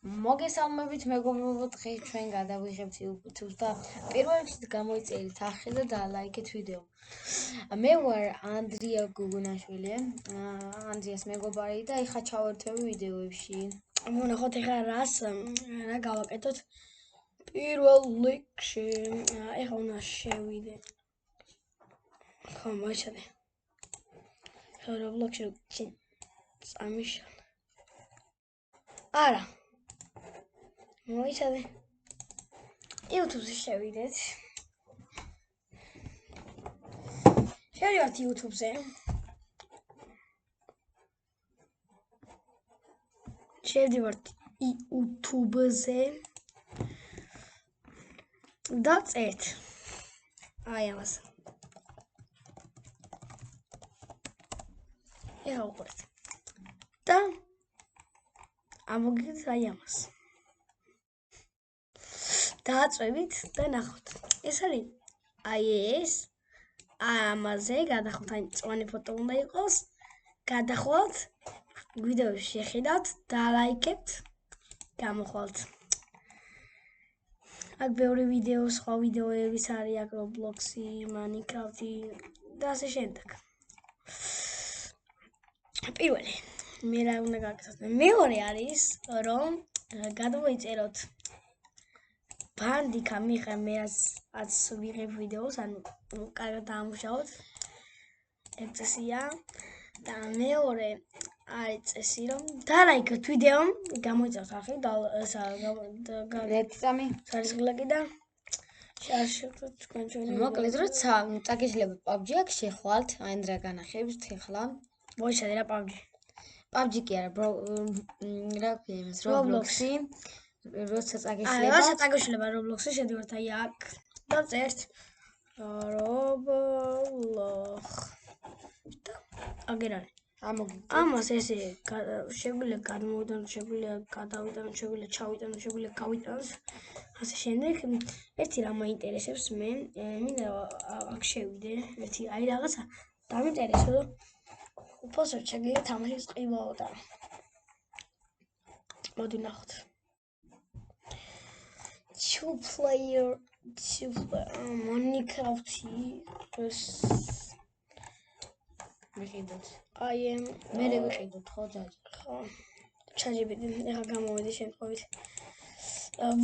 მოგესალმებით მეგობრებო, დღეს ჩვენ გადავიღებთ YouTube-ს და პირველ რიგში გამოიწერეთ ახლა და ლაიქეთ ვიდეო. მე ვარ ანდრია გუგუნაშვილი, ანდრიას მეგობარი და ეხლა ჩავერთვები ვიდეოებში. ვნახოთ ეხლა რა გავაკეთოთ პირველ რიგში. ეხლა უნდა შევიდე. ხო, მოიჩადე. Roblox-ში წამიშალ. არა. მოიჩადე. YouTube-ში შევიდეთ. შევიდეთ YouTube-ზე. შევიდეთ YouTube-ზე. და წერთ. აი ამას. ეხლა უყურეთ. და ამოგიგეთ აი ამას. დააწვევით და ნახოთ. ეს არის აი ეს ამაზე გადახოთ, აი მწვანე ფოტო უნდა იყოს. გადახოთ, ვიდეოში შეხედავთ, დალაიქებთ, გამოხვალთ. აქ ბევრი ვიდეო, სხვა ვიდეოებიც არის, აქ Roblox-ი, Minecraft-ი და ასე შემდეგ. პირველი, მე რა უნდა გაკეთოთ? მეორე არის, რომ გადავიწეროთ ბანდი გამიღე მეაც ვიღებ ვიდეოს, ანუ კარგად დაამუშავოთ. ეს წესია და მეორე არის წესი, რომ დალაიქოთ ვიდეო, გამოიწეროთ არხი და რეწამი სარისხლაკი და შეარჩევთ თქვენ ჩვენი. მოკლედ, როცა წაგეშლება PUBG აქ შეხვალთ, აი რა განახებთ ეხლა. მოიჩადე რა PUBG. PUBG კი არა, რა ქვია იმას, Roblox-ი. როცა წაგეშლება Roblox-ი, შედივართ აი აქ და წერთ Roblox. და აგერ არის. ამას ესე შეგვიძლია გადმოვიდანოთ, შეგვიძლია გადავიდანოთ, შეგვიძლია ჩავიდანოთ, შეგვიძლია გავიდანოთ. ასე შემდეგ, ერთი რა მაინტერესებს მე, მინდა აქ შევიდე, ერთი აი რაღაცა დამინტერესო. უფასოდ შეგიძლია თამაშის ყიდულობა. მოდი ნახოთ. Two player Minecraft-ი ვიყიდოთ. აი მე ვიყიდოთ ხო ჯაჯი. ხო. ChatGPT ეხლა გამოვიდი შემთხვევით.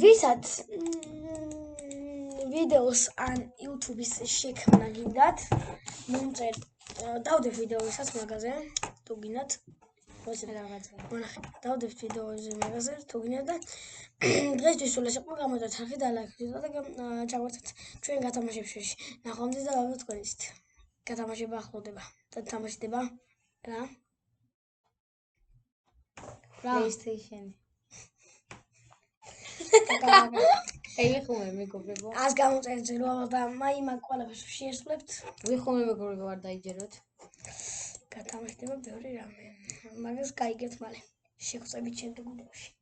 ვისაც ვიდეოს ან YouTube-ის შექმნა გინდათ, მომწერთ დავდებ ვიდეოისაც მაგაზე, თუ გინდათ. მონახეთ, დავდებ ვიდეოზე მაგაზე, თუ გინდათ და დღესთვის სულ ეს იყო, გამოდეთ არხი და ლაიქით და ჩავერთეთ ჩვენ გათამაშებში. ნახვამდის და ალბათ თქვენიცით. გათამაშება ახლოვდება და თამაშდება რა? PlayStation-ი. ვიხუმე მეგობრებო. ას გამოწერთ ზერო და მაგ ყველაფერს შეესწრებთ. ვიხუმე მეგობრებო, არ დაიჯეროთ. გათამაშდება ბევრი რამე. მაგას გაიგებთ მალე. შეგვწევით შემდეგ ვიდეოში.